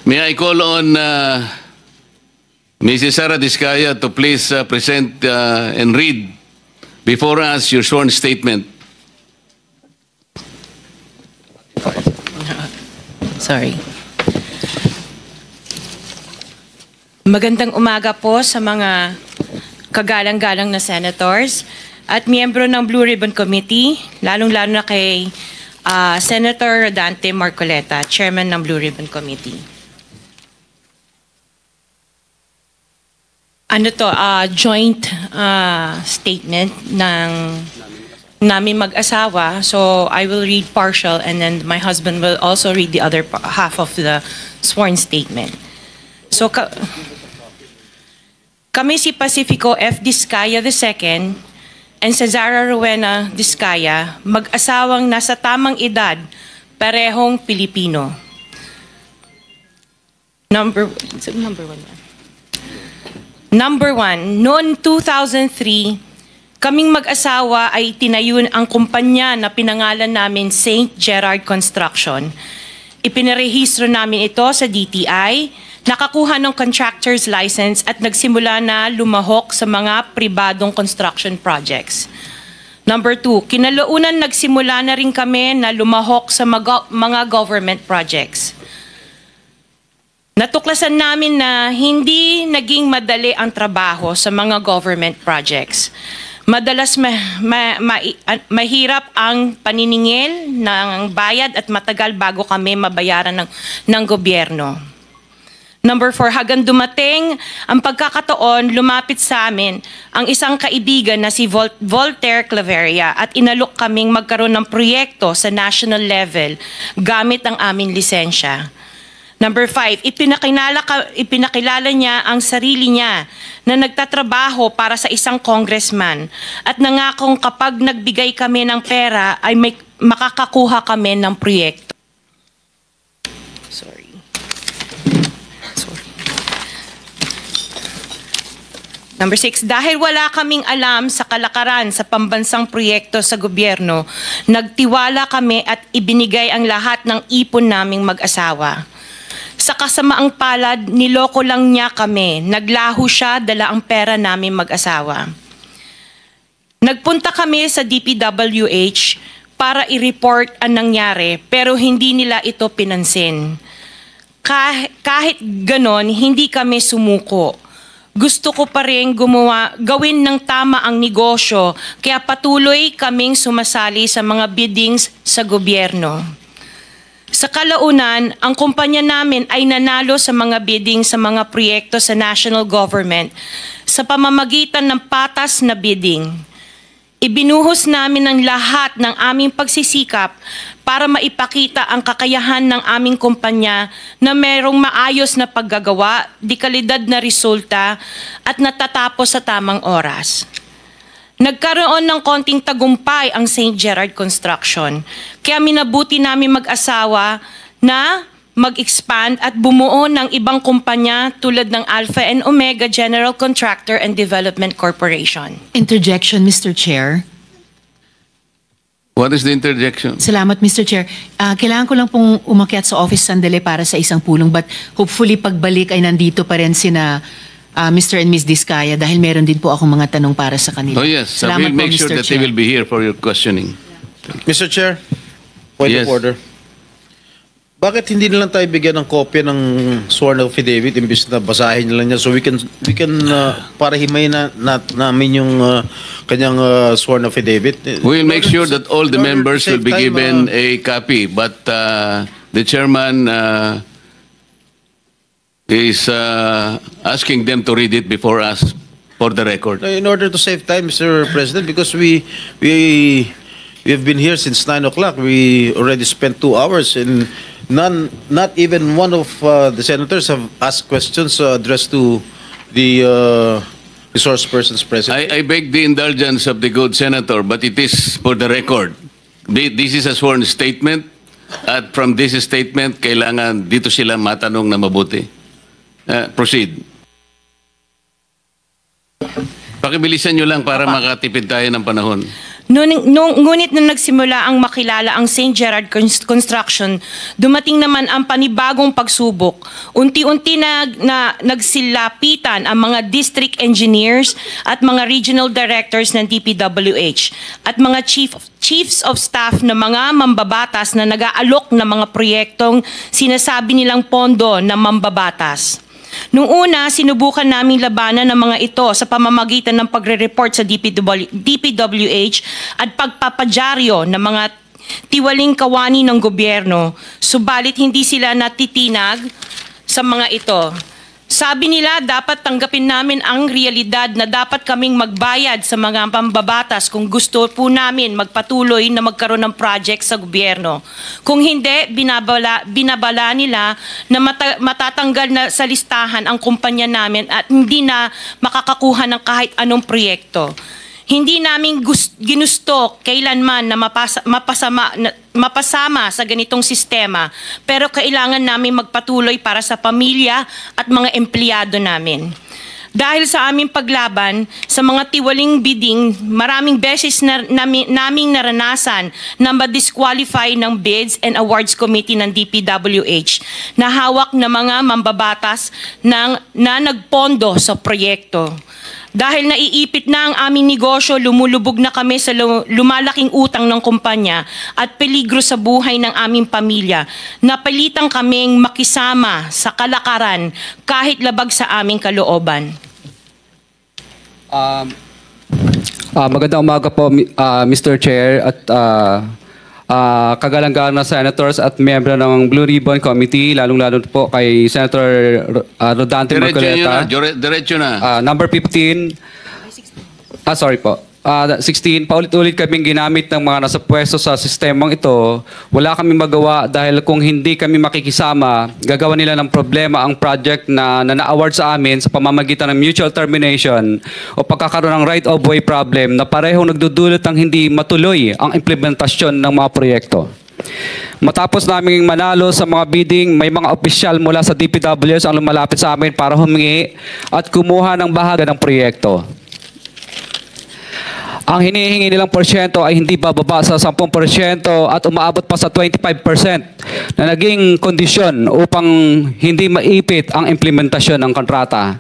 May I call on Mrs. Sara Diskaya to please present and read before us your sworn statement. Sorry. Magandang umaga po sa mga kagalang-galang na senators at miyembro ng Blue Ribbon Committee, lalong-lalo na kay Senator Dante Marcoleta, Chairman ng Blue Ribbon Committee. Ano to, joint statement ng namin mag-asawa. So I will read partial and then my husband will also read the other half of the sworn statement. So kami si Pacifico F. Diskaya II and Cesara Rowena Diskaya, mag-asawang nasa tamang edad, parehong Pilipino. Number one, noong 2003, kaming mag-asawa ay tinayun ang kumpanya na pinangalan namin St. Gerard Construction. Ipinarehistro namin ito sa DTI, nakakuha ng contractor's license at nagsimula na lumahok sa mga pribadong construction projects. Number two, kinalaunan nagsimula na rin kami na lumahok sa mga government projects. Natuklasan namin na hindi naging madali ang trabaho sa mga government projects. Madalas mahirap ang paniningil ng bayad at matagal bago kami mabayaran ng gobyerno. Number 4, hanggang dumating ang pagkakataon, lumapit sa amin ang isang kaibigan na si Voltaire Claveria at inalok kaming magkaroon ng proyekto sa national level gamit ang aming lisensya. Number 5, ipinakilala niya ang sarili niya na nagtatrabaho para sa isang congressman at nangakong kapag nagbigay kami ng pera ay makakakuha kami ng proyekto. Sorry. Number 6, dahil wala kaming alam sa kalakaran sa pambansang proyekto sa gobyerno, nagtiwala kami at ibinigay ang lahat ng ipon naming mag-asawa. Sa kasamaang palad, niloko lang niya kami. Naglaho siya, dala ang pera namin mag-asawa. Nagpunta kami sa DPWH para i-report ang nangyari, pero hindi nila ito pinansin. Kahit ganon, hindi kami sumuko. Gusto ko pa rin gawin ng tama ang negosyo, kaya patuloy kaming sumasali sa mga biddings sa gobyerno. Sa kalaunan, ang kumpanya namin ay nanalo sa mga bidding sa mga proyekto sa national government sa pamamagitan ng patas na bidding. Ibinuhos namin ang lahat ng aming pagsisikap para maipakita ang kakayahan ng aming kumpanya na mayroong maayos na paggagawa, dekalidad na resulta at natatapos sa tamang oras. Nagkaroon ng konting tagumpay ang St. Gerard Construction, kaya minabuti namin mag-asawa na mag-expand at bumuo ng ibang kumpanya tulad ng Alpha and Omega General Contractor and Development Corporation. Interjection, Mr. Chair. What is the interjection? Salamat, Mr. Chair. Kailangan ko lang pong umakyat sa office sandali para sa isang pulong, but hopefully pagbalik ay nandito pa rin sina Mr. and Ms. Diskaya dahil meron din po akong mga tanong para sa kanila. Oh yes, I Salamat will make po, sure Mr. that Chair. they will be here for your questioning. Mr. Chair, point Yes. of order. Bakit hindi na lang tayo bigyan ng kopya ng sworn affidavit imbis na basahin nila niya so we can para himayin namin yung kanyang sworn affidavit. We will make sure that all the In order to members will save be time, given a copy, but the chairman is asking them to read it before us for the record. in order to save time, Mr. President, because we have been here since 9 o'clock. We already spent 2 hours and not even one of the senators have asked questions addressed to the resource persons present. I beg the indulgence of the good senator, but it is for the record. This is a sworn statement, at from this statement, kailangan dito sila matanong na mabuti. Proceed. Pakibilisan nyo lang para makatipid tayo ng panahon. Ngunit nung nagsimula ang makilala ang St. Gerard Construction, dumating naman ang panibagong pagsubok. Unti-unti nagsilapitan ang mga district engineers at mga regional directors ng DPWH at mga chiefs of staff na mga mambabatas na nag-aalok ng mga proyektong sinasabi nilang pondo na mambabatas. Nung una, sinubukan naming labanan ng mga ito sa pamamagitan ng pagre-report sa DPWH at pagpapadyaryo ng mga tiwaling kawani ng gobyerno, subalit hindi sila natitinag sa mga ito. Sabi nila dapat tanggapin namin ang realidad na dapat kaming magbayad sa mga pambabatas kung gusto po namin magpatuloy na magkaroon ng project sa gobyerno. Kung hindi, binabala nila na matatanggal na sa listahan ang kumpanya namin at hindi na makakakuha ng kahit anong proyekto. Hindi namin ginusto kailanman na mapasama sa ganitong sistema, pero kailangan namin magpatuloy para sa pamilya at mga empleyado namin. Dahil sa aming paglaban sa mga tiwaling bidding, maraming beses naming naranasan na ma-disqualify ng Bids and Awards Committee ng DPWH na hawak ng mga mambabatas na nagpondo sa proyekto. Dahil naiipit na ang aming negosyo, lumulubog na kami sa lumalaking utang ng kumpanya at peligro sa buhay ng aming pamilya. Napilitan kaming makisama sa kalakaran kahit labag sa aming kalooban. Magandang umaga po, Mr. Chair at kagalang-galang na senators at miyembro ng Blue Ribbon Committee, lalong-lalo po kay Senator Rodante Marcoleta. Diretso na. Number 15. Sorry po. 16, paulit-ulit kaming ginamit ng mga nasa pwesto sa sistemang ito. Wala kaming magawa dahil kung hindi kami makikisama, gagawa nila ng problema ang project na na-award sa amin sa pamamagitan ng mutual termination o pagkakaroon ng right-of-way problem na parehong nagdudulot ng hindi matuloy ang implementasyon ng mga proyekto. Matapos naming manalo sa mga bidding, may mga opisyal mula sa DPWS ang lumalapit sa amin para humingi at kumuha ng bahagi ng proyekto. Ang hinihingi nilang porsyento ay hindi bababa sa 10% at umaabot pa sa 25% na naging kondisyon upang hindi maipit ang implementasyon ng kontrata.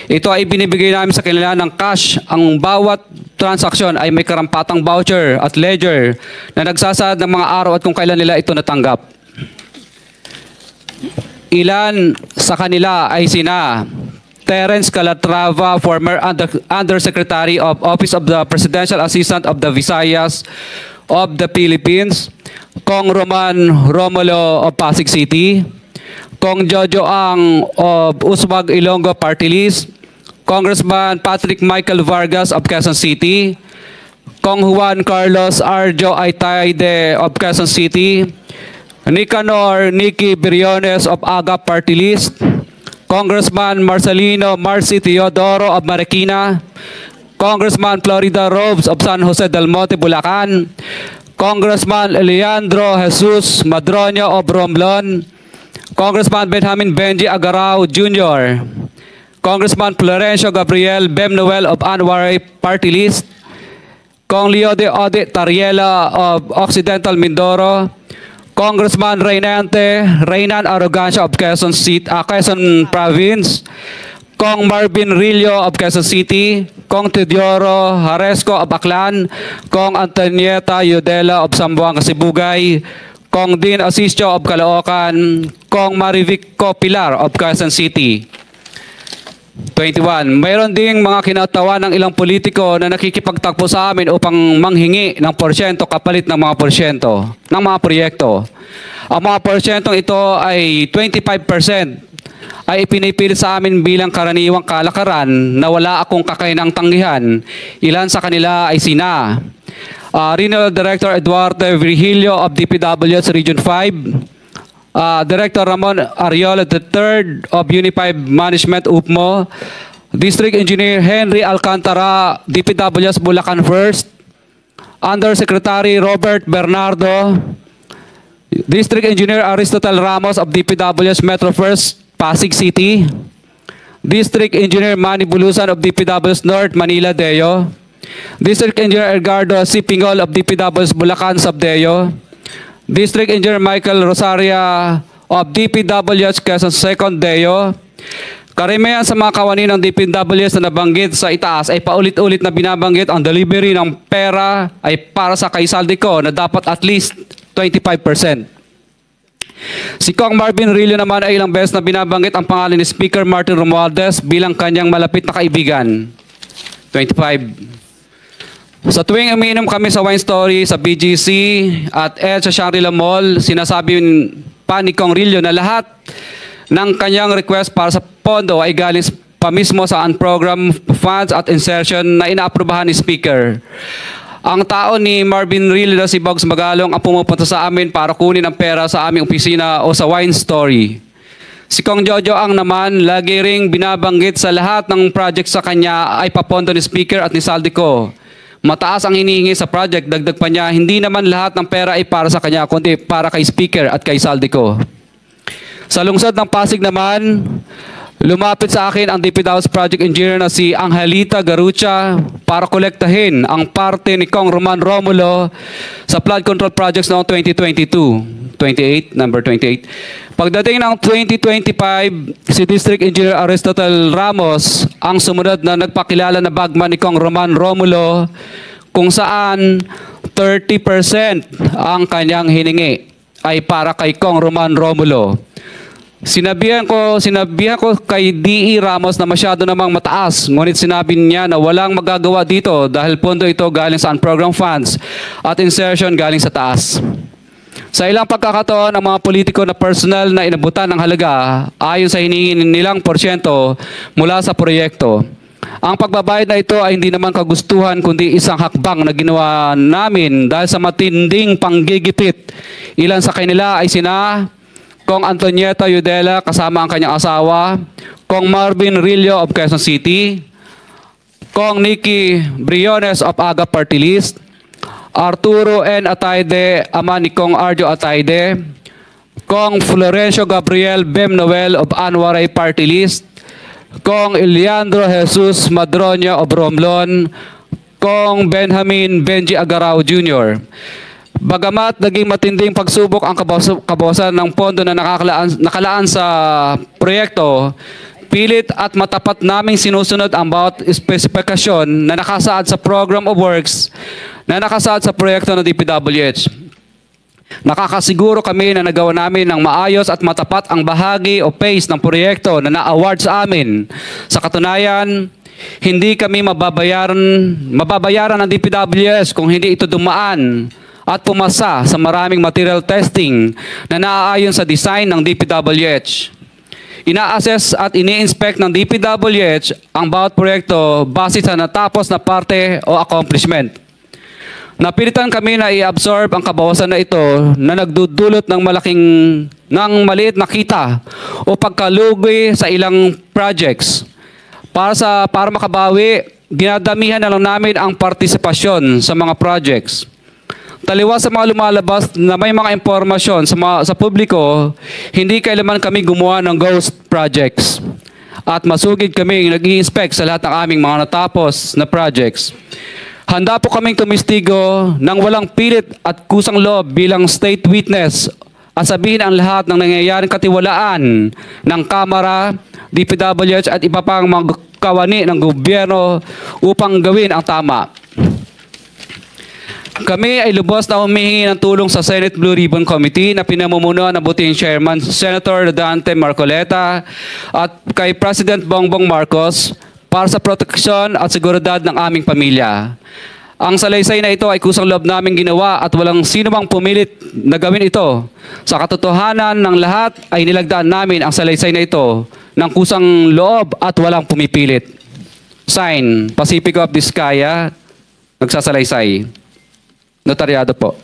Ito ay binibigay namin sa kanila ng cash. Ang bawat transaksyon ay may karampatang voucher at ledger na nagsasaad ng mga araw at kung kailan nila ito natanggap. Ilan sa kanila ay sina Terence Calatrava, former Undersecretary of Office of the Presidential Assistant of the Visayas of the Philippines, Kong Roman Romulo of Pasig City, Kong Jojo Ang of Uswag Ilonggo Party List, Congressman Patrick Michael Vargas of Quezon City, Kong Juan Carlos Arjo Aitaide of Quezon City, Nicanor Nicky Briones of Aga Party List, Congressman Marcelino Marcy Teodoro of Marikina, Congressman Florida Robes of San Jose del Monte, Bulacan, Congressman Leandro Jesus Madroño of Romblon, Congressman Benjamin Benji Agarao Jr., Congressman Florencio Gabriel Bem Noel of Anwaray Party List, Kong Leo de Ode Tariela of Occidental Mindoro, Congressman Reynan Arrogancia of Quezon Province, Kong Marvin Rillo of Quezon City, Kong Teodoro Haresco of Aklan, Kong Antonieta Yudela of Zamboanga, Sibugay, Kong Dean Asisio of Caloocan, Kong Marivic Pilar of Quezon City. 21. Mayroon ding mga kinatawa ng ilang politiko na nakikipagtakbo sa amin upang manghingi ng porsyento kapalit ng mga porsyento ng mga proyekto. Ang mga porsyentong ito ay 25% ay ipinipilit sa amin bilang karaniwang kalakaran na wala akong kakainang tanggihan. Ilan sa kanila ay sina Regional Director Eduardo Virgilio of DPWS Region 5, Director Ramon Ariola III of Unified Management UPMO, District Engineer Henry Alcantara, DPWS Bulacan First, Undersecretary Robert Bernardo, District Engineer Aristotle Ramos of DPWS Metro First, Pasig City, District Engineer Manny Bulusan of DPWS North, Manila Deo, District Engineer Edgardo C. Pingol of DPW's Bulacan Subdeo, District Engineer Michael Rosaria of DPWH Quezon 2nd Deo. Karamihan sa mga kawani ng DPWH na nabanggit sa itaas ay paulit-ulit na binabanggit ang delivery ng pera ay para sa kay Saldico na dapat at least 25%. Si Kong Marvin Rillo naman ay ilang beses na binabanggit ang pangalan ni Speaker Martin Romualdez bilang kanyang malapit na kaibigan. 25. Sa tuwing umiinom kami sa Wine Story, sa BGC at sa Shangri-La Mall, sinasabi pa ni Kong Rillo na lahat ng kanyang request para sa pondo ay galing pa mismo sa unprogrammed funds at insertion na inaaprubahan ni Speaker. Ang tao ni Marvin Rillo na si Bogs Magalong ang pumupunta sa amin para kunin ang pera sa aming opisina o sa Wine Story. Si Kong Jojo ang naman lagi ring binabanggit sa lahat ng project sa kanya ay papondo ni Speaker at ni Saldico. Mataas ang hinihingi sa project, dagdag pa niya, hindi naman lahat ng pera ay para sa kanya, kundi para kay Speaker at kay Saldico. Sa lungsod ng Pasig naman, lumapit sa akin ang DPW's project engineer na si Angelita Garucha para kolektahin ang parte ni Kong Roman Romulo sa flood control projects noong 2022. Number 28. Pagdating ng 2025, si District Engineer Aristotle Ramos ang sumunod na nagpakilala na bagman ni Kong Roman Romulo kung saan 30% ang kanyang hiningi ay para kay Kong Roman Romulo. Sinabihan ko kay D.E. Ramos na masyado namang mataas, ngunit sinabi niya na walang magagawa dito dahil pondo ito galing sa unprogrammed funds at insertion galing sa taas. Sa ilang pagkakataon, ang mga politiko na personal na inabutan ng halaga ayon sa hiningi nilang porsyento mula sa proyekto. Ang pagbabayad na ito ay hindi naman kagustuhan kundi isang hakbang na ginawa namin dahil sa matinding panggigipit. Ilan sa kanila ay sina Kong Antonieta Yudela kasama ang kanyang asawa, Kong Marvin Rillo of Quezon City, Kong Nikki Briones of Aga Party List, Arturo N. Atayde, ama ni Kong Arjo Atayde, Kong Florencio Gabriel Bem Noel of Anwaray Party List, Kong Eliandro Jesus Madroña of Romblon, Kong Benjamin Benji Agarao Jr. Bagamat naging matinding pagsubok ang kabawasan ng pondo na nakalaan sa proyekto, pilit at matapat naming sinusunod ang bawat espesifikasyon na nakasaad sa Program of Works na nakasaad sa proyekto ng DPWH. Nakakasiguro kami na nagawa namin ng maayos at matapat ang bahagi o phase ng proyekto na na-award sa amin. Sa katunayan, hindi kami mababayaran ng DPWH kung hindi ito dumaan at pumasa sa maraming material testing na naaayon sa design ng DPWH. Ina-assess at ini-inspect ng DPWH ang bawat proyekto base sa natapos na parte o accomplishment. Napilitan kami na i-absorb ang kabawasan na ito na nagdudulot ng maliit na kita o pagkalugi sa ilang projects. Para makabawi, dinadamihan na lang namin ang partisipasyon sa mga projects. Taliwas sa mga lumalabas na may mga impormasyon sa publiko, hindi kailanman kami gumawa ng ghost projects. At masugid kami nag-i-inspect sa lahat ng aming mga natapos na projects. Handa po kaming tumistigo ng walang pilit at kusang loob bilang state witness at sabihin ang lahat ng nangyayaring katiwalaan ng Kamara, DPWH at iba pang mga kawani ng gobyerno upang gawin ang tama. Kami ay lubos na humihingi ng tulong sa Senate Blue Ribbon Committee na pinamumunuan ng buting Chairman Senator Dante Marcoleta at kay President Bongbong Marcos para sa proteksyon at seguridad ng aming pamilya. Ang salaysay na ito ay kusang loob namin ginawa at walang sino mang pumilit na gawin ito. Sa katotohanan ng lahat ay nilagdaan namin ang salaysay na ito ng kusang loob at walang pumipilit. Sign, Pacifico of Vizcaya, nagsasalaysay. Notaryado po.